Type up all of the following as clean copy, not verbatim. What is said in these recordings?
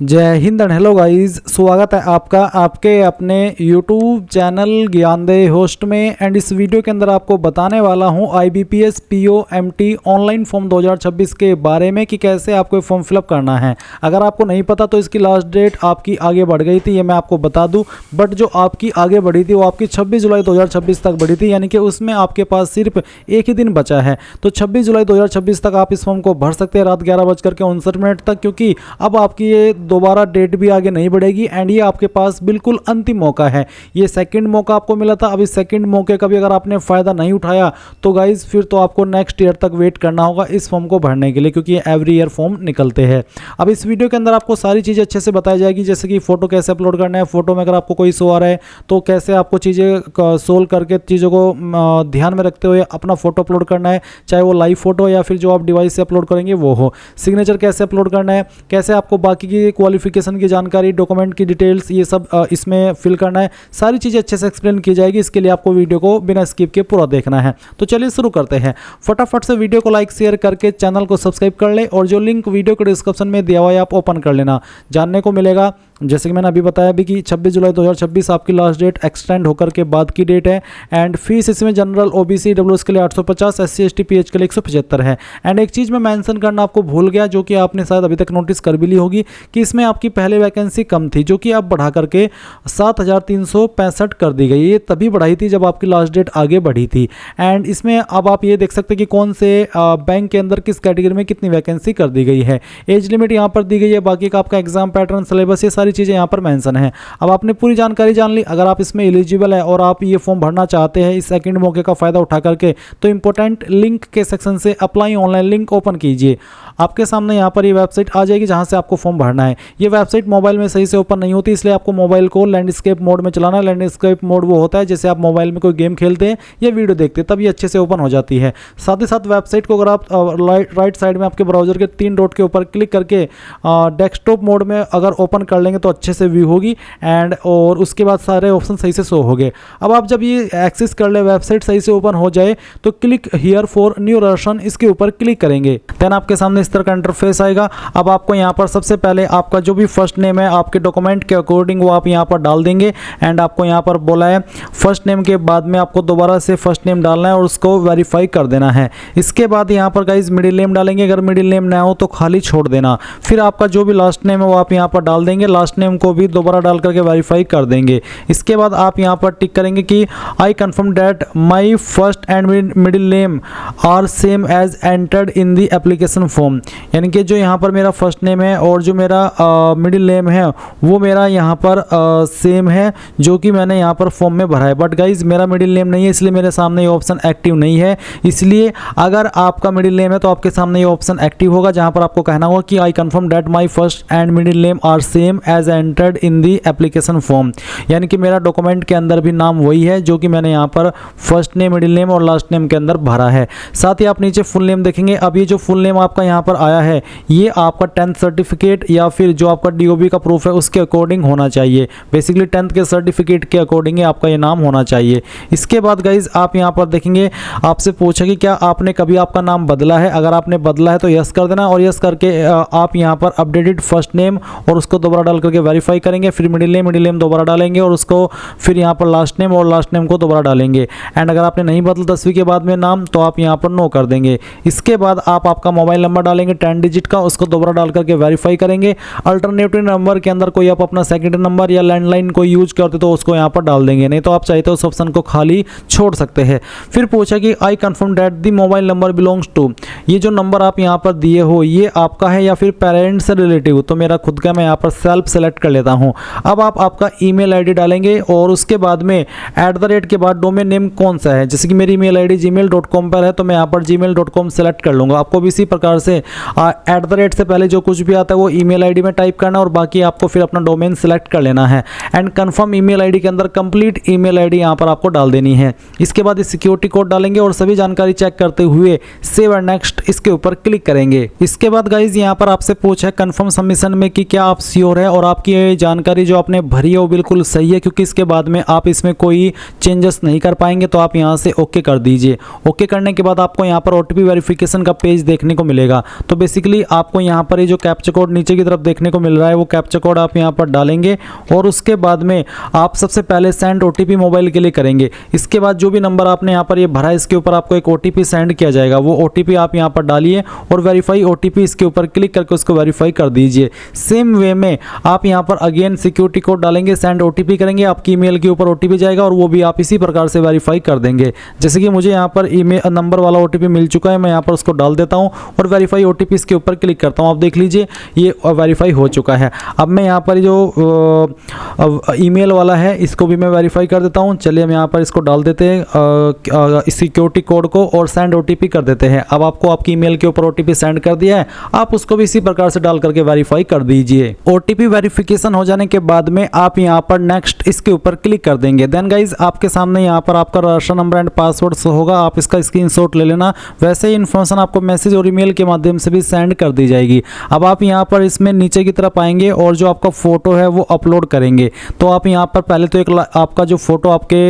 जय Hind and hello guys, स्वागत है आपका आपके अपने YouTube चैनल ज्ञानदेह होस्ट में। एंड इस वीडियो के अंदर आपको बताने वाला हूं IBPS PO MT online form 2026 के बारे में कि कैसे आपको फॉर्म फिलअप करना है। अगर आपको नहीं पता तो इसकी लास्ट डेट आपकी आगे बढ़ गई थी, ये मैं आपको बता दूं। बट जो आपकी आगे बढ़ी थी वो आपकी 26 जुलाई 2026 तक बढ़ी थी, यानी कि उसमें आपके पास सिर्फ एक ही दिन बचा है। तो 26 जुलाई 2026 तक आप इस फॉर्म को भर सकते हैं रात 11:59 तक, क्योंकि अब आपकी ये दोबारा डेट भी आगे नहीं बढ़ेगी। एंड ये आपके पास बिल्कुल अंतिम मौका है। ये सेकंड मौका आपको मिला था, अब इस सेकंड मौके का भी अगर आपने फ़ायदा नहीं उठाया तो गाइज फिर तो आपको नेक्स्ट ईयर तक वेट करना होगा इस फॉर्म को भरने के लिए, क्योंकि ये एवरी ईयर फॉर्म निकलते हैं। अब इस वीडियो के अंदर आपको सारी चीज़ें अच्छे से बताई जाएगी, जैसे कि फ़ोटो कैसे अपलोड करना है, फोटो में अगर आपको कोई शो आ रहा है तो कैसे आपको चीज़ें सोल्व करके चीज़ों को ध्यान में रखते हुए अपना फोटो अपलोड करना है, चाहे वो लाइव फोटो या फिर जो आप डिवाइस से अपलोड करेंगे वो हो। सिग्नेचर कैसे अपलोड करना है, कैसे आपको बाकी की क्वालिफिकेशन की जानकारी, डॉक्यूमेंट की डिटेल्स, ये सब इसमें फिल करना है। सारी चीज़ें अच्छे से एक्सप्लेन की जाएगी। इसके लिए आपको वीडियो को बिना स्किप के पूरा देखना है। तो चलिए शुरू करते हैं। फटाफट से वीडियो को लाइक शेयर करके चैनल को सब्सक्राइब कर ले, और जो लिंक वीडियो के डिस्क्रिप्शन में दिया हुआ है आप ओपन कर लेना। जानने को मिलेगा, जैसे कि मैंने अभी बताया भी, कि 26 जुलाई 2026 आपकी लास्ट डेट एक्सटेंड होकर के बाद की डेट है। एंड फीस इसमें जनरल OBC WS के लिए 850, SC ST PH के लिए 175 है। एंड एक चीज़ मैं मेंशन करना आपको भूल गया, जो कि आपने शायद अभी तक नोटिस कर भी ली होगी, कि इसमें आपकी पहले वैकेंसी कम थी, जो कि अब बढ़ा करके 7365 कर दी गई। ये तभी बढ़ाई थी जब आपकी लास्ट डेट आगे बढ़ी थी। एंड इसमें अब आप ये देख सकते हैं कि कौन से बैंक के अंदर किस कैटेगरी में कितनी वैकेंसी कर दी गई है। एज लिमिट यहाँ पर दी गई है, बाकी का आपका एग्जाम पैटर्न, सिलेबस, ये सारी चीज़ें यहाँ पर मेंशन है। अब आपने पूरी जानकारी जान ली। अगर आप इसमें एलिजिबल है और आप ये फॉर्म भरना चाहते हैं इस सेकंड मौके का फ़ायदा उठा करके, तो इंपॉर्टेंट लिंक के सेक्शन से अप्लाई ऑनलाइन लिंक ओपन कीजिए। आपके सामने यहाँ पर ये वेबसाइट आ जाएगी जहाँ से आपको फॉर्म भरना है। ये वेबसाइट मोबाइल में सही से ओपन नहीं होती, इसलिए आपको मोबाइल को लैंडस्केप मोड में चलाना है। लैंडस्केप मोड वो होता है जैसे आप मोबाइल में कोई गेम खेलते हैं या वीडियो देखते हैं, तब ये अच्छे से ओपन हो जाती है। साथ ही साथ वेबसाइट को अगर आप राइट साइड में आपके ब्राउजर के 3 डॉट के ऊपर क्लिक करके डेस्कटॉप मोड में अगर ओपन कर लेंगे तो अच्छे से व्यू होगी। एंड और उसके बाद सारे ऑप्शन सही से शो हो गए। अब आप जब ये एक्सेस कर ले, वेबसाइट सही से ओपन हो जाए, तो click here for new version, इसके ऊपर क्लिक करेंगे। देन आपके सामने इस तरह का इंटरफेस आएगा। अब आपको यहाँ पर सबसे पहले आपका जो भी फर्स्ट नेम है आपके डॉक्यूमेंट के अकॉर्डिंग वो आप यहाँ पर डाल देंगे। एंड आपको यहाँ पर बोला है फर्स्ट नेम के बाद में आपको दोबारा से फर्स्ट नेम डालना है और उसको वेरीफाई कर देना है। इसके बाद यहाँ पर गाइज मिडिल नेम डालेंगे, अगर मिडिल नेम ना हो तो खाली छोड़ देना। फिर आपका जो भी लास्ट नेम है वो आप यहाँ पर डाल देंगे, लास्ट नेम को भी दोबारा डाल करके वेरीफाई कर देंगे। इसके बाद आप यहाँ पर टिक करेंगे कि I confirm that my first and middle name are same as entered in the application form, यानी कि जो यहाँ पर मेरा फर्स्ट नेम है और जो मेरा मिडिल नेम है वो मेरा यहाँ पर सेम है जो कि मैंने यहाँ पर फॉर्म में भरा है। बट गाइज मेरा मिडिल नेम नहीं है, इसलिए मेरे सामने ये ऑप्शन एक्टिव नहीं है। इसलिए अगर आपका मिडिल नेम है तो आपके सामने ये ऑप्शन एक्टिव होगा, जहाँ पर आपको कहना होगा कि I confirm that my first and middle name are same as entered in the application form, यानी कि मेरा डॉक्यूमेंट के अंदर भी नाम वही है जो कि मैंने यहाँ पर फर्स्ट नेम, मिडिल नेम और लास्ट नेम के अंदर भरा है। साथ ही आप नीचे फुल नेम देखेंगे। अब ये जो फुल नेम आपका यहाँ पर आया है ये आपका 10th सर्टिफिकेट या फिर जो आपका DOB का प्रूफ है उसके अकॉर्डिंग होना चाहिए। बेसिकली 10th के सर्टिफिकेट के अकॉर्डिंग ही आपका ये नाम होना चाहिए। इसके बाद गाइज आप यहाँ पर देखेंगे, आपसे पूछा कि क्या आपने कभी आपका नाम बदला है। अगर आपने बदला है तो यस कर देना, और यस करके आप यहाँ पर अपडेटेड फर्स्ट नेम और उसको दोबारा डाल करके वेरीफाई करेंगे। फिर मिडिल नेम दोबारा डालेंगे और उसको फिर यहाँ पर लास्ट नेम और लास्ट नेम को दोबारा डालेंगे। एंड अगर आपने नहीं बदला 10वीं के बाद में नाम तो आप यहाँ पर नो कर देंगे। इसके बाद आप आपका मोबाइल नंबर डालेंगे 10 डिजिट का, उसको दोबारा डाल करके वेरीफाई करेंगे। अल्टरनेटिव नंबर के अंदर कोई आप अपना सेकेंडरी नंबर या लैंडलाइन को यूज करते तो उसको यहाँ पर डाल देंगे, नहीं तो आप चाहते हो उस ऑप्शन को खाली छोड़ सकते हैं। फिर पूछा कि I confirm that the mobile number belongs to, ये जो नंबर आप यहाँ पर दिए हो ये आपका है या फिर पेरेंट्स से रिलेटिव, तो मेरा खुद का मैं यहाँ पर सेल्फ सेलेक्ट कर लेता हूँ। अब आप आपका ईमेल आईडी डालेंगे और उसके बाद में @ के बाद डोमेन नेम कौन सा है। जैसे कि मेरी ईमेल आईडी gmail.com पर है तो मैं यहाँ पर gmail.com सेलेक्ट कर लूँगा। आपको भी इसी प्रकार से @ से पहले जो कुछ भी आता है वो ईमेल आईडी में टाइप करना और बाकी आपको फिर अपना डोमेन सेलेक्ट कर लेना है। एंड कंफर्म ईमेल आईडी के अंदर कंप्लीट ईमेल आईडी यहाँ पर आपको डाल देनी है। इसके बाद सिक्योरिटी कोड डालेंगे और सभी जानकारी चेक करते हुए सेव एंड नेक्स्ट इसके ऊपर क्लिक करेंगे। इसके बाद गाइज यहाँ पर आपसे पूछा है कंफर्म सबमिशन में कि क्या आप श्योर है और आपकी ये जानकारी जो आपने भरी है वो बिल्कुल सही है, क्योंकि इसके बाद में आप इसमें कोई चेंजेस नहीं कर पाएंगे। तो आप यहाँ से ओके कर दीजिए। ओके करने के बाद आपको यहाँ पर OTP वेरिफिकेशन का पेज देखने को मिलेगा। तो बेसिकली आपको यहाँ पर ये जो कैप्चा कोड नीचे की तरफ देखने को मिल रहा है वो कैप्चा कोड आप यहाँ पर डालेंगे और उसके बाद में आप सबसे पहले सेंड OTP मोबाइल के लिए करेंगे। इसके बाद जो भी नंबर आपने यहाँ पर ये भरा है इसके ऊपर आपको एक OTP सेंड किया जाएगा। वो OTP आप यहाँ पर डालिए और वेरीफाई OTP इसके ऊपर क्लिक करके उसको वेरीफाई कर दीजिए। सेम वे में आप यहाँ पर अगेन सिक्योरिटी कोड डालेंगे, सेंड OTP करेंगे, आपकी ईमेल के ऊपर OTP जाएगा और वो भी आप इसी प्रकार से वेरीफाई कर देंगे। जैसे कि मुझे यहाँ पर ईमेल नंबर वाला OTP मिल चुका है, मैं यहाँ पर उसको डाल देता हूँ और वेरीफाई OTP इसके ऊपर क्लिक करता हूँ। आप देख लीजिए ये वेरीफाई हो चुका है। अब मैं यहाँ पर जो ईमेल वाला है इसको भी मैं वेरीफाई कर देता हूँ। चलिए हम यहाँ पर इसको डाल देते हैं सिक्योरिटी कोड को और सेंड OTP कर देते हैं। अब आपको आपकी ईमेल के ऊपर OTP सेंड कर दिया है, आप उसको भी इसी प्रकार से डाल करके वेरीफाई कर दीजिए। OTP वेरिफिकेशन हो जाने के बाद में आप यहाँ पर नेक्स्ट इसके ऊपर क्लिक कर देंगे। देन गाइज आपके सामने यहाँ पर आपका रजिस्टर नंबर एंड पासवर्ड होगा, आप इसका स्क्रीनशॉट ले लेना। वैसे ही इन्फॉर्मेशन आपको मैसेज और ईमेल के माध्यम से भी सेंड कर दी जाएगी। अब आप यहाँ पर इसमें नीचे की तरफ आएंगे और जो आपका फोटो है वो अपलोड करेंगे। तो आप यहाँ पर पहले तो एक आपका जो फोटो आपके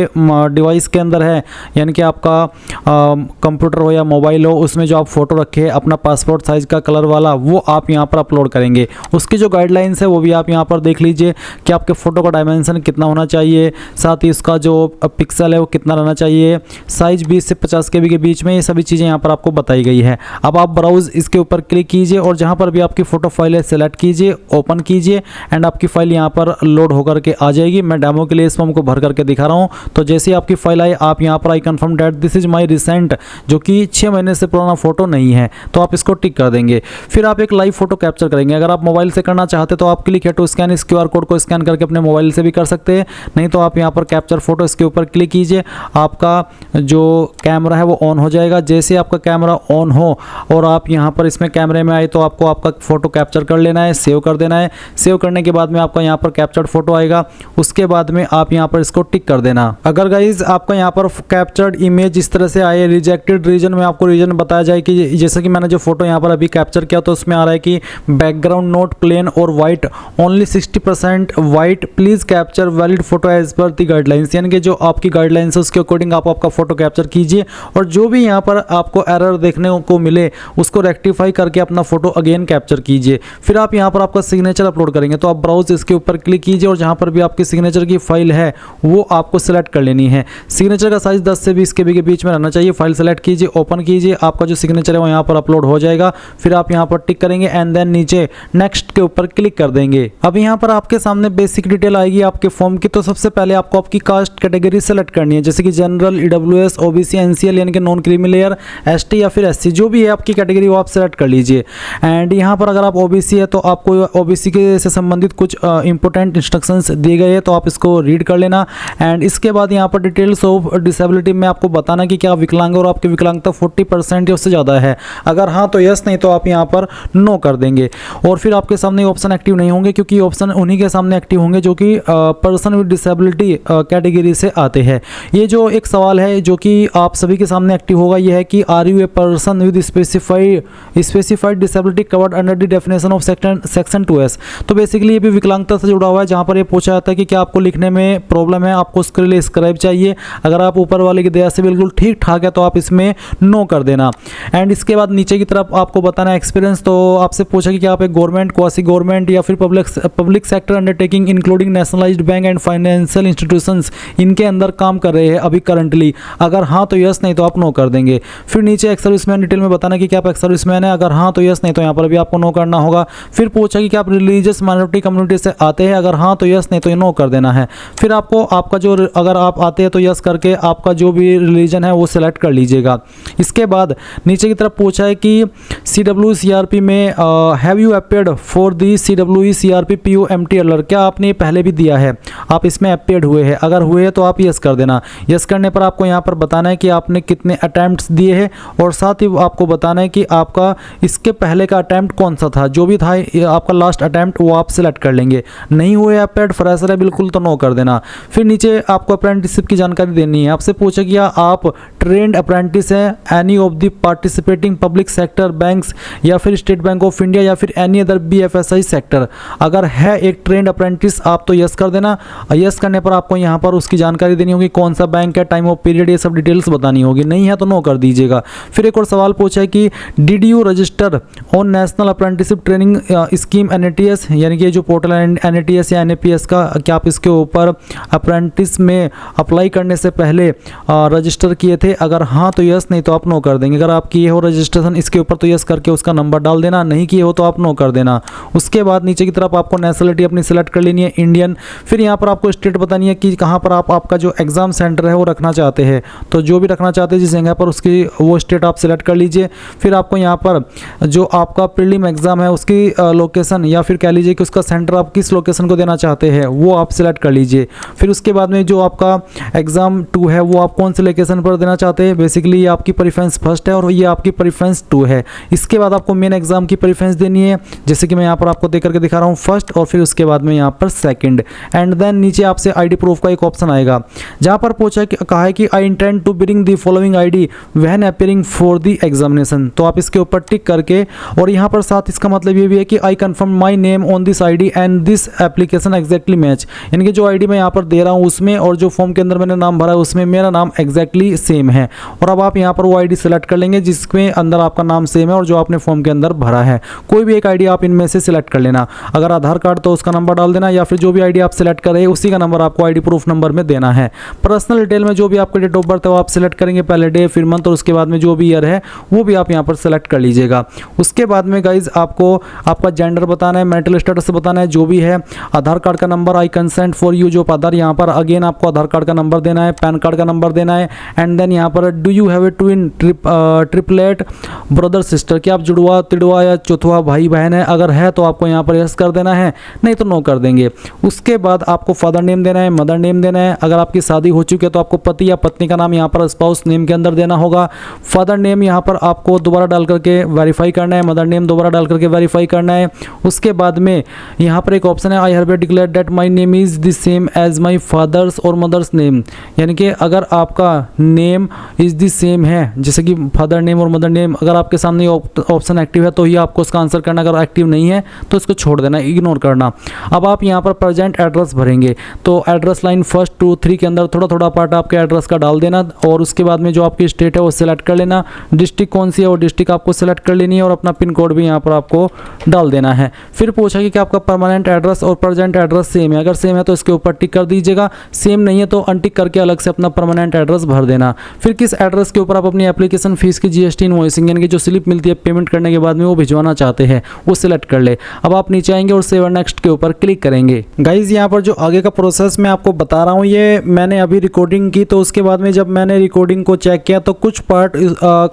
डिवाइस के अंदर है, यानी कि आपका कंप्यूटर हो या मोबाइल हो, उसमें जो आप फोटो रखे अपना पासपोर्ट साइज का कलर वाला, वो आप यहाँ पर अपलोड करेंगे। उसकी जो गाइडलाइंस है वो भी आप यहाँ पर देख लीजिए कि आपके फोटो का डायमेंशन कितना होना चाहिए, साथ ही उसका जो पिक्सल है वो कितना रहना चाहिए, साइज 20 से 50 KB के बीच में, ये सभी चीज़ें यहाँ पर आपको बताई गई है। अब आप ब्राउज इसके ऊपर क्लिक कीजिए और जहाँ पर भी आपकी फोटो फाइल है सेलेक्ट कीजिए, ओपन कीजिए एंड आपकी फाइल यहाँ पर लोड होकर के आ जाएगी। मैं डेमो के लिए इस फॉर्म को भर करके दिखा रहा हूँ। तो जैसे ही आपकी फाइल आई आप यहाँ पर I confirm that this is my recent, जो कि 6 महीने से पुराना फोटो नहीं है, तो आप इसको टिक कर देंगे। फिर आप एक लाइव फोटो कैप्चर करेंगे। अगर आप मोबाइल से करना चाहते तो आप क्लिक है टू स्कैन, इस QR कोड को स्कैन करके अपने मोबाइल से भी कर सकते हैं, नहीं तो आप यहाँ पर कैप्चर फोटो इसके ऊपर क्लिक कीजिए। आपका जो कैमरा है वो ऑन हो जाएगा। जैसे आपका कैमरा ऑन हो और आप यहाँ पर इसमें कैमरे में आए तो आपको आपका फोटो कैप्चर कर लेना है, सेव कर देना है। सेव करने के बाद में आपका यहाँ पर कैप्चर्ड फोटो आएगा, उसके बाद में आप यहाँ पर इसको टिक कर देना। अगर गाइज आपका यहाँ पर कैप्चर्ड इमेज इस तरह से आए रिजेक्टेड रीजन में, आपको रीजन बताया जाए कि जैसे कि मैंने जो फोटो यहाँ पर अभी कैप्चर किया तो उसमें आ रहा है कि बैकग्राउंड नोट प्लेन और white, only 60% white, please capture valid photo as per the guidelines, यानी कि जो आपकी गाइडलाइंस है उसके अकॉर्डिंग आप आपका फोटो कैप्चर कीजिए और जो भी यहाँ पर आपको एरर देखने को मिले उसको रेक्टिफाई करके अपना फोटो अगेन कैप्चर कीजिए। फिर आप यहाँ पर आपका सिग्नेचर अपलोड करेंगे, तो आप ब्राउज इसके ऊपर क्लिक कीजिए और जहाँ पर भी आपकी सिग्नेचर की फाइल है वो आपको सिलेक्ट कर लेनी है। सिग्नेचर का साइज 10 से 20 KB के बीच में रहना चाहिए। फाइल सेलेक्ट कीजिए, ओपन कीजिए, आपका जो सिग्नेचर है वो यहाँ पर अपलोड हो जाएगा। फिर आप यहाँ पर टिक करेंगे एंड देन नीचे नेक्स्ट के ऊपर क्लिक कर देंगे। अब यहाँ पर आपके सामने बेसिक डिटेल आएगी आपके फॉर्म की। तो सबसे पहले आपको आपकी कास्ट कैटेगरी सेलेक्ट करनी है, जैसे कि जनरल, EWS, OBC, NCL यानी कि नॉन क्रीमी लेयर, ST या फिर SC, जो भी है आपकी कैटेगरी वो आप सेलेक्ट कर लीजिए। एंड यहाँ पर अगर आप OBC है तो आपको OBC के से संबंधित कुछ इंपॉर्टेंट इंस्ट्रक्शंस दिए गए हैं, तो आप इसको रीड कर लेना। एंड इसके बाद यहाँ पर डिटेल्स ऑफ डिसेबिलिटी में आपको बताना कि क्या विकलांग और आपकी विकलांगता 40% या उससे ज़्यादा है। अगर हाँ तो यस, नहीं तो आप यहाँ पर नो कर देंगे। और फिर आपके सामने ऑप्शन एक्टिव नहीं होंगे, क्योंकि ऑप्शन उन्हीं के सामने एक्टिव होंगे जो कि पर्सन विद डिसेबिलिटी कैटेगरी से आते हैं। ये जो एक सवाल है जो कि आप सभी के सामने एक्टिव होगा, ये है कि are you a person with specified disability covered under the definition of section 2S। तो बेसिकली ये भी विकलांगता से जुड़ा हुआ है, जहाँ पर ये पूछा जाता है कि क्या आपको लिखने में प्रॉब्लम है, आपको उसके लिए स्क्राइब चाहिए। अगर आप ऊपर वाले की दया से बिल्कुल ठीक ठाक है तो आप इसमें नो कर देना। एंड इसके बाद नीचे की तरफ आपको बताना एक्सपीरियंस। तो आपसे पूछा कि क्या आप एक गवर्नमेंट, क्वासी गवर्नमेंट या फिर public sector undertaking including nationalised bank and financial institutions इनके अंदर काम कर रहे हैं अभी करंटली। अगर हाँ तो यस, नहीं तो आप नो कर देंगे। फिर नीचे एक्स सर्विसमैन डिटेल में बताना कि क्या आप एक्स सर्विसमैन है। अगर हाँ तो यस, नहीं तो यहाँ पर भी आपको नो करना होगा। फिर पूछा कि क्या आप रिलीजियस माइनॉरिटी कम्युनिटी से आते हैं। अगर हाँ तो यस, नहीं तो नो कर देना है। फिर आपको आपका जो, अगर आप आते हैं तो यस करके आपका जो भी रिलीजन है वो सिलेक्ट कर लीजिएगा। इसके बाद नीचे की तरफ पूछा है कि CWCRP में have you appeared for the CWCRP POMT alert, क्या आपने पहले भी दिया है, आप इसमें अपेयर्ड हुए हैं। अगर हुए हैं तो आप यस कर देना। यस करने पर आपको यहाँ पर बताना है कि आपने कितने अटैम्प्ट्स दिए हैं और साथ ही आपको बताना है कि आपका इसके पहले का अटैम्प्ट कौन सा था। जो भी था आपका लास्ट अटैम्प्ट वो आप सिलेक्ट कर लेंगे। नहीं हुए अपेयर्ड, फ्रेशर है बिल्कुल, तो नो कर देना। फिर नीचे आपको अप्रेंटिसशिप की जानकारी देनी है। आपसे पूछा कि आप ट्रेंड अप्रेंटिस हैं any of the participating public sector banks या फिर स्टेट बैंक ऑफ इंडिया या फिर एनी अदर BFSI सेक्टर। अगर है एक ट्रेंड अप्रेंटिस आप तो यस कर देना। यस करने पर आपको यहाँ पर उसकी जानकारी देनी होगी, कौन सा बैंक है, टाइम ऑफ पीरियड, ये सब डिटेल्स बतानी होगी। नहीं है तो नो कर दीजिएगा। फिर एक और सवाल पूछा है कि did you register on national apprenticeship training scheme NATS, यानी कि जो पोर्टल NATS या NAPS का, क्या आप इसके ऊपर अप्रेंटिस में अप्लाई करने से पहले रजिस्टर किए थे? अगर हाँ तो यस, नहीं तो आप नो कर देंगे। अगर आप किए हो रजिस्ट्रेशन इसके ऊपर तो यस करके उसका नंबर डाल देना, नहीं किए हो तो आप नो कर देना। उसके बाद नीचे की तरफ आपको नेशनलिटी अपनी सिलेक्ट कर लेनी है, इंडियन। फिर यहाँ पर आपको स्टेट बतानी है कि कहाँ पर आप आपका जो एग्ज़ाम सेंटर है वो रखना चाहते हैं। तो जो भी रखना चाहते हैं जिस जगह पर, उसकी वो स्टेट आप सिलेक्ट कर लीजिए। फिर आपको यहाँ पर जो आपका प्रीलिम एग्ज़ाम है उसकी लोकेशन, या फिर कह लीजिए कि उसका सेंटर आप किस लोकेशन को देना चाहते हैं वो आप सिलेक्ट कर लीजिए। फिर उसके बाद में जो आपका एग्ज़ाम 2 है वो आप कौन से लोकेशन पर देना चाहते हैं। बेसिकली ये आपकी प्रेफरेंस फर्स्ट है और ये आपकी प्रेफरेंस 2 है। इसके बाद आपको मेन एग्जाम की प्रेफरेंस देनी है, जैसे कि मैं यहाँ पर आपको दे करके दिखा रहा हूँ, फर्स्ट, और फिर उसके बाद में यहाँ पर सेकंड। एंड देन नीचे आपसे आईडी प्रूफ का एक ऑप्शन आएगा जहाँ पर पूछा कि कहा है कि I intend to bring the following ID when appearing for the examination. तो आप इसके ऊपर टिक करके, और यहाँ पर साथ इसका मतलब ये भी है कि I confirm my name on this ID and this application exactly match, यानी कि जो आईडी मैं यहाँ पर दे रहा हूँ उसमें और जो फॉर्म के अंदर मैंने नाम भरा है उसमें मेरा नाम एग्जैक्टली सेम है। और अब आप यहाँ पर वो आईडी सेलेक्ट कर लेंगे जिसमें अंदर आपका नाम सेम है और जो आपने फॉर्म के अंदर भरा है। कोई भी एक आईडी आप इनमें से सिलेक्ट कर लेना। अगर आधार कार्ड तो उसका नंबर डाल देना, या फिर जो भी आईडी आप सिलेक्ट करें उसी का नंबर आपको आईडी प्रूफ नंबर में देना है। पर्सनल डिटेल में जो भी आपका डेट ऑफ बर्थ है वो आप सिलेक्ट करेंगे, पहले डे फिर मंथ, और उसके बाद में जो भी ईयर है वो भी आप यहाँ पर सेलेक्ट कर लीजिएगा। उसके बाद में गाइज आपको आपका जेंडर बताना है, मैरिटल स्टेटस बताना है जो भी है, आधार कार्ड का number, I consent for you जो आधार, यहाँ पर अगेन आपको आधार कार्ड का नंबर देना है, पैन कार्ड का नंबर देना है। एंड देन यहाँ पर do you have a twin triplet brother sister, क्या आप जुड़वा तिड़वा या चौथवा भाई बहन है? अगर है तो आपको यहाँ पर यस कर देना है, नहीं तो नो कर देंगे। उसके बाद आपको फादर नेम देना है, मदर नेम देना है। अगर आपकी शादी हो चुकी है तो आपको पति या पत्नी का नाम यहाँ पर स्पाउस नेम के अंदर देना होगा। फादर नेम यहाँ पर आपको दोबारा डाल करके वेरीफाई करना है, मदर नेम दोबारा डाल करके वेरीफाई करना है। उसके बाद में यहाँ पर एक ऑप्शन है I have declare that my name is the same as my father's और मदर्स नेम, यानी कि अगर आपका नेम इज़ द सेम है, जैसे कि फादर नेम और मदर नेम, अगर आपके सामने ऑप्शन एक्टिव है तो ही आपको उसका आंसर करना, अगर एक्टिव नहीं है तो इसको छोड़ देना, इग्नोर करना। अब आप यहाँ पर प्रेजेंट एड्रेस भरेंगे, तो एड्रेस लाइन 1, 2, 3 के अंदर थोड़ा थोड़ा पार्ट आपके एड्रेस का डाल देना, और उसके बाद में जो आपकी स्टेट है वो सिलेक्ट कर लेना, डिस्ट्रिक्ट कौन सी है वो डिस्ट्रिक्ट आपको सिलेक्ट कर लेनी है, और अपना पिन कोड भी यहाँ पर आपको डाल देना है। फिर पूछा कि आपका परमानेंट एड्रेस और प्रेजेंट एड्रेस सेम है, अगर सेम है तो इसके ऊपर टिक कर दीजिएगा, सेम नहीं है तो अनटिक करके अलग से अपना परमानेंट एड्रेस भर देना। फिर किस एड्रेस के ऊपर आप अपनी एप्लीकेशन फीस की GST इनवॉइसिंग यानी कि जो स्लिप मिलती है पेमेंट करने के बाद में वो भिजवाना चाहते हैं वो सिलेक्ट कर ले। अब आप नीचे आएंगे और सेव नेक्स्ट के ऊपर क्लिक करेंगे। गाइज यहाँ पर जो आगे का प्रोसेस मैं आपको बता रहा हूँ ये मैंने अभी रिकॉर्डिंग की, तो उसके बाद में जब मैंने रिकॉर्डिंग को चेक किया तो कुछ पार्ट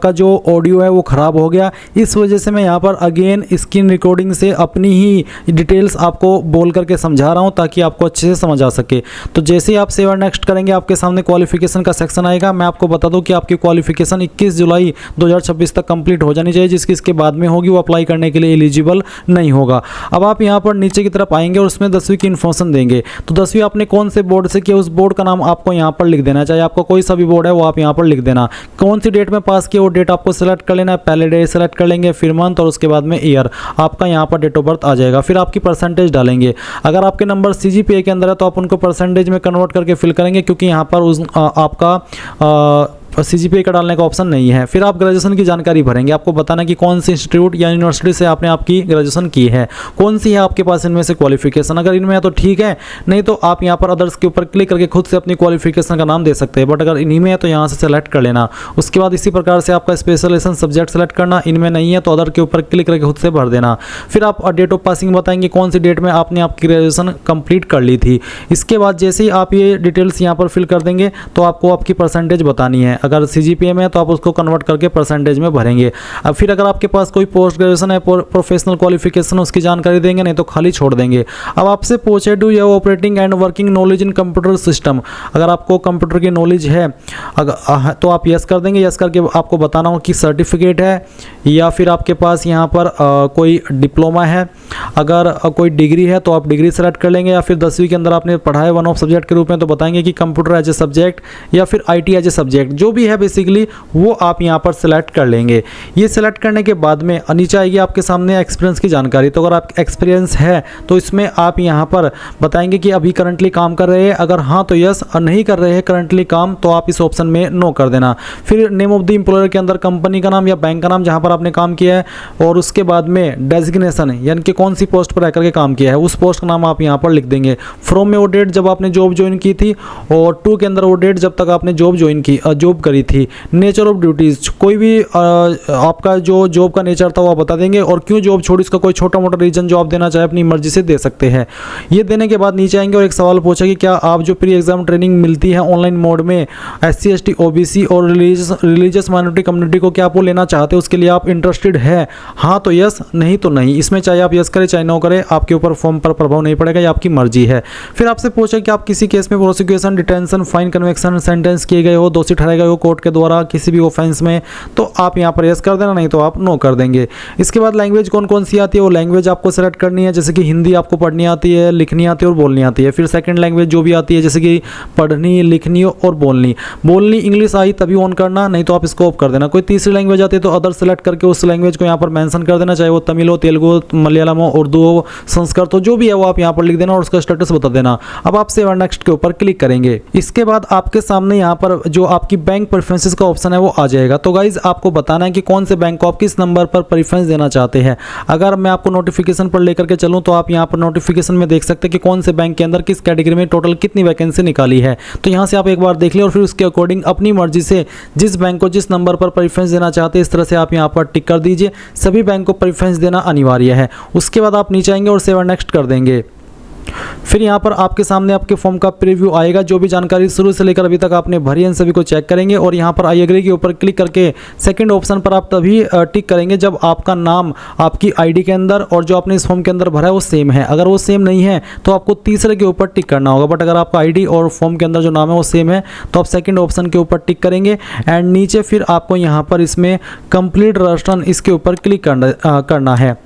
का जो ऑडियो है वो ख़राब हो गया। इस वजह से मैं यहाँ पर अगेन स्क्रीन रिकॉर्डिंग से अपनी ही डिटेल्स आपको बोल करके समझा रहा हूँ ताकि आपको अच्छे से समझ आ सके। तो जैसे ही आप सेव नेक्स्ट करेंगे आपके सामने क्वालिफिकेशन का सेक्शन आएगा। मैं आपको बता दूं कि आपकी क्वालिफिकेशन 21 जुलाई 2026 तक कंप्लीट हो जानी चाहिए, जिसकी इसके बाद में होगी वो अप्लाई करने के लिए एलिजिबल नहीं होगा। अब आप यहाँ पर नीचे की तरफ आएंगे और उसमें 10वीं की इन्फॉर्मेशन देंगे। तो 10वीं आपने कौन से बोर्ड से किया उस बोर्ड का नाम आपको यहाँ पर लिख देना, चाहे आपका कोई सा भी बोर्ड है वो आप यहाँ पर लिख देना। कौन सी डेट में पास किया वो डेट आपको सेलेक्ट कर लेना है, पहले डे सेलेक्ट कर लेंगे, फिर मंथ, और उसके बाद में ईयर आपका यहाँ पर डेट ऑफ बर्थ आ जाएगा। फिर आपकी परसेंटेज डालेंगे, अगर आपके नंबर CGPA के अंदर है तो आप उनको परसेंटेज में कन्वर्ट करके फिल करेंगे, क्योंकि यहाँ पर उस आपका CGPA का डालने का ऑप्शन नहीं है। फिर आप ग्रेजुएशन की जानकारी भरेंगे, आपको बताना कि कौन से इंस्टीट्यूट या यूनिवर्सिटी से आपने आपकी ग्रेजुएशन की है, कौन सी है आपके पास इनमें से क्वालिफिकेशन। अगर इनमें है तो ठीक है, नहीं तो आप यहाँ पर अदर्स के ऊपर क्लिक करके खुद से अपनी क्वालिफिकेशन का नाम दे सकते हैं, बट अगर इन्हीं में है तो यहाँ से सेलेक्ट कर लेना। उसके बाद इसी प्रकार से आपका स्पेशलाइजेशन सब्जेक्ट सेलेक्ट करना, इनमें नहीं है तो अदर के ऊपर क्लिक करके खुद से भर देना। फिर आप डेट ऑफ पासिंग बताएंगे कौन सी डेट में आपने आपकी ग्रेजुएशन कंप्लीट कर ली थी। इसके बाद जैसे ही आप ये डिटेल्स यहाँ पर फिल कर देंगे तो आपको आपकी परसेंटेज बतानी है, अगर CGPA में तो आप उसको कन्वर्ट करके परसेंटेज में भरेंगे। अब फिर अगर आपके पास कोई पोस्ट ग्रेजुएशन है, प्रोफेशनल क्वालिफिकेशन, उसकी जानकारी देंगे, नहीं तो खाली छोड़ देंगे। अब आपसे पूछे do you operating and working knowledge in computer system, अगर आपको कंप्यूटर की नॉलेज है अगर तो आप यस कर देंगे। यस करके आपको बताना हो कि सर्टिफिकेट है या फिर आपके पास यहाँ पर कोई डिप्लोमा है, अगर कोई डिग्री है तो आप डिग्री सेलेक्ट कर लेंगे, या फिर 10वीं के अंदर आपने पढ़ा है वन ऑफ सब्जेक्ट के रूप में तो बताएंगे कि कंप्यूटर एज ए सब्जेक्ट या फिर IT एज ए सब्जेक्ट, जो जो भी है बेसिकली वो आप यहाँ पर सिलेक्ट कर लेंगे। ये सिलेक्ट करने के बाद में नीचे आएगी आपके सामने एक्सपीरियंस की जानकारी। तो अगर आप एक्सपीरियंस है तो इसमें आप यहाँ पर बताएंगे कि अभी करंटली काम कर रहे हैं, अगर हाँ तो यस, और नहीं कर रहे हैं करंटली काम तो आप इस ऑप्शन में नो कर देना। फिर नेम ऑफ द एम्प्लॉयर के अंदर कंपनी का नाम या बैंक का नाम जहाँ पर आपने काम किया है, और उसके बाद में डेजिग्नेशन यानी कि कौन सी पोस्ट पर आकर के काम किया है उस पोस्ट का नाम आप यहाँ पर लिख देंगे। फ्रॉम में वो डेट जब आपने जॉब ज्वाइन की थी, और टू के अंदर वो डेट जब तक आपने जॉब ज्वाइन की, जॉब करी थी। नेचर ऑफ ड्यूटीज़, कोई भी आपका जो जॉब का नेचर था वो आप बता देंगे, और क्यों जॉब छोड़ी इसका कोई छोटा मोटा रीजन जो आप देना चाहे अपनी मर्जी से दे सकते हैं। ये देने के बाद नीचे आएंगे और एक सवाल पूछा कि क्या आप जो प्री एग्जाम ट्रेनिंग मिलती है ऑनलाइन मोड में SC ST OBC और रिलीजियस माइनॉरिटी कम्युनिटी को क्या आप वो लेना चाहते हैं, उसके लिए आप इंटरेस्टेड है, हाँ तो यस, नहीं तो नहीं। इसमें चाहे आप यस करें चाहे नो करें, आपके ऊपर फॉर्म पर प्रभाव नहीं पड़ेगा, ये आपकी मर्जी है। फिर आपसे पूछा कि आप किसी केस में prosecution, detention, fine, conviction, sentence किए गए हो, दोषी ठहराए गए हो कोर्ट के द्वारा किसी भी ऑफेंस में, तो आप यहाँ पर यस कर देना, नहीं तो आप नो कर देंगे। इसके बाद लैंग्वेज कौन कौन सी आती है वो लैंग्वेज आपको सेलेक्ट करनी है, जैसे कि हिंदी आपको पढ़नी आती है, लिखनी आती है और बोलनी आती है। फिर सेकंड लैंग्वेज जो भी आती है जैसे कि पढ़नी, लिखनी और बोलनी इंग्लिश आई तभी ऑन करना, नहीं तो आप इसको ऑफ कर देना। कोई तीसरी लैंग्वेज आती है तो अदर सेलेक्ट करके उस लैंग्वेज को यहाँ पर मेंशन कर देना, चाहे वो तमिल हो, तेलुगु, मलयालम हो, उर्दू हो, संस्कृत हो, जो भी है वो आप यहाँ पर लिख देना और उसका स्टेटस बता देना। अब आप सेव एंड नेक्स्ट के ऊपर क्लिक करेंगे। इसके बाद आपके सामने यहाँ पर जो आपकी बैंक प्रेफरेंसेस का ऑप्शन है वो आ जाएगा। तो गाइज आपको बताना है कि कौन से बैंक को आप किस नंबर पर प्रेफरेंस देना चाहते हैं। अगर मैं आपको नोटिफिकेशन पर लेकर के चलूँ तो आप यहाँ पर नोटिफिकेशन में देख सकते हैं कि कौन से बैंक के अंदर किस कैटेगरी में टोटल कितनी वैकेंसी निकाली है। तो यहाँ से आप एक बार देख लें और फिर उसके अकॉर्डिंग अपनी मर्जी से जिस बैंक को जिस नंबर पर प्रेफरेंस देना चाहते हैं इस तरह से आप यहाँ पर टिक कर दीजिए। सभी बैंक को प्रेफरेंस देना अनिवार्य है। उसके बाद आप नीचे आएंगे और सेव एंड नेक्स्ट कर देंगे। फिर यहाँ पर आपके सामने आपके फॉर्म का प्रीव्यू आएगा, जो भी जानकारी शुरू से लेकर अभी तक आपने भरी है सभी को चेक करेंगे और यहाँ पर आई एग्री के ऊपर क्लिक करके सेकंड ऑप्शन पर आप तभी टिक करेंगे जब आपका नाम आपकी आईडी के अंदर और जो आपने इस फॉर्म के अंदर भरा है वो सेम है। अगर वो सेम नहीं है तो आपको तीसरे के ऊपर टिक करना होगा, बट अगर आपका आईडी और फॉर्म के अंदर जो नाम है वो सेम है तो आप सेकंड ऑप्शन के ऊपर टिक करेंगे। एंड नीचे फिर आपको यहाँ पर इसमें कंप्लीट रजिस्ट्रेशन इसके ऊपर क्लिक करना है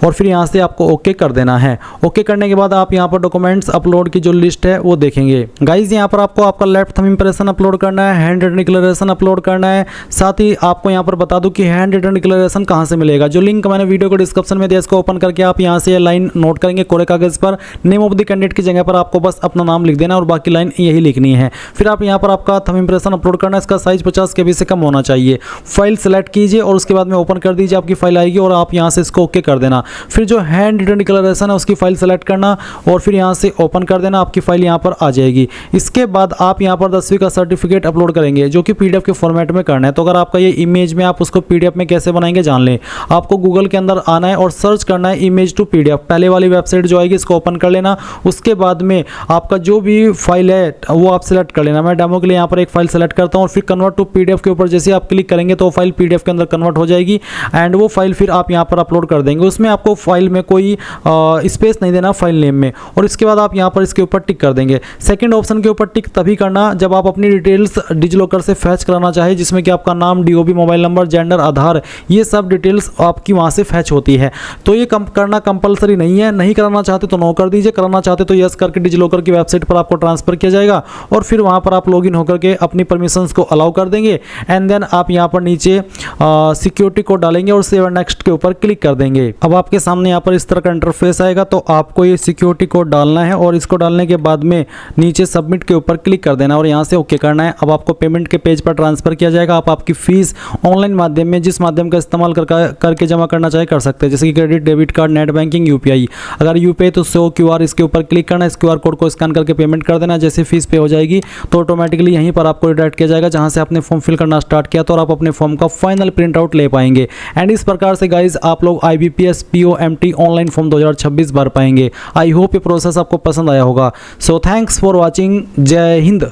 और फिर यहाँ से आपको ओके कर देना है। ओके करने के बाद आप यहाँ पर डॉक्यूमेंट्स अपलोड की जो लिस्ट है वो देखेंगे। गाइज यहाँ पर आपको आपका लेफ्ट थंब इंप्रेशन अपलोड करना है, हैंड रिटन डिक्लेरेशन अपलोड करना है। साथ ही आपको यहाँ पर बता दूं कि हैंड रिटन डिक्लेरेशन कहाँ से मिलेगा। जो लिंक मैंने वीडियो को डिस्क्रिप्शन में दिया इसको ओपन करके आप यहाँ से लाइन नोट करेंगे कोरे कागज पर। नेम ऑफ द कैंडिडेट की जगह पर आपको बस अपना नाम लिख देना और बाकी लाइन यही लिखनी है। फिर आप यहाँ पर आपका थंब इंप्रेशन अपलोड करना है, इसका साइज 50 KB से कम होना चाहिए। फाइल सेलेक्ट कीजिए और उसके बाद में ओपन कर दीजिए, आपकी फाइल आएगी और आप यहाँ से इसको ओके कर देना। फिर जो हैंड रिटन डिक्लेरेशन है उसकी फाइल सेलेक्ट करना और फिर यहाँ से ओपन कर देना, आपकी फाइल यहाँ पर आ जाएगी। इसके बाद आप यहाँ पर 10वीं का सर्टिफिकेट अपलोड करेंगे जो कि PDF के फॉर्मेट में करना है। तो अगर आपका ये इमेज में आप उसको PDF में कैसे बनाएंगे जान लें। आपको गूगल के अंदर आना है और सर्च करना है इमेज टू PDF। पहले वाली वेबसाइट जो आएगी इसको ओपन कर लेना। उसके बाद में आपका जो भी फाइल है वो आप सिलेक्ट कर लेना। मैं डेमो के लिए यहाँ पर एक फाइल सेलेक्ट करता हूँ और फिर कन्वर्ट टू PDF के ऊपर जैसे आप क्लिक करेंगे तो फाइल PDF के अंदर कन्वर्ट हो जाएगी एंड वो फाइल फिर आप यहाँ पर अपलोड कर देंगे। उसमें आपको फाइल में कोई स्पेस नहीं देना फाइल नेम में और इसके बाद आप यहाँ पर इसके ऊपर टिक कर देंगे। सेकंड ऑप्शन के ऊपर टिक तभी करना जब आप अपनी डिटेल्स डिजिलॉकर से फैच कराना चाहे, जिसमें कि आपका नाम, DOB, मोबाइल नंबर, जेंडर, आधार, ये सब डिटेल्स आपकी वहाँ से फैच होती है। तो ये करना कंपलसरी नहीं है। नहीं कराना चाहते तो नो कर दीजिए, कराना चाहते तो यस करके डिजिलॉकर की वेबसाइट पर आपको ट्रांसफर किया जाएगा और फिर वहाँ पर आप लॉगिन होकर के अपनी परमिशंस को अलाउ कर देंगे एंड देन आप यहाँ पर नीचे सिक्योरिटी कोड डालेंगे और सेव एंड नेक्स्ट के ऊपर क्लिक कर देंगे। अब आपके सामने यहाँ पर इस तरह का इंटरफेस आएगा तो आपको ये सिक्योरिटी कोड डालना है और इसको डालने के बाद में नीचे सबमिट के ऊपर क्लिक कर देना और यहाँ से ओके करना है। अब आपको पेमेंट के पेज पर ट्रांसफर किया जाएगा। आप आपकी फीस ऑनलाइन माध्यम में जिस माध्यम का इस्तेमाल करके जमा करना चाहे कर सकते हैं, जैसे कि credit, debit card, net banking, UPI। अगर UPI तो शो QR इसके ऊपर क्लिक करना है, इस QR कोड को स्कैन करके पेमेंट कर देना। जैसे फीस पे हो जाएगी तो ऑटोमेटिकली यहीं पर आपको रिडायरेक्ट किया जाएगा जहाँ से आपने फॉर्म फिल करना स्टार्ट किया तो आप अपने फॉर्म का फाइनल प्रिंट आउट ले पाएंगे। एंड इस प्रकार से गाइज आप लोग IBPS PO MT online form 2026 भर पाएंगे। आई होप ये प्रोसेस आपको पसंद आया होगा। So thanks for watching. जय हिंद।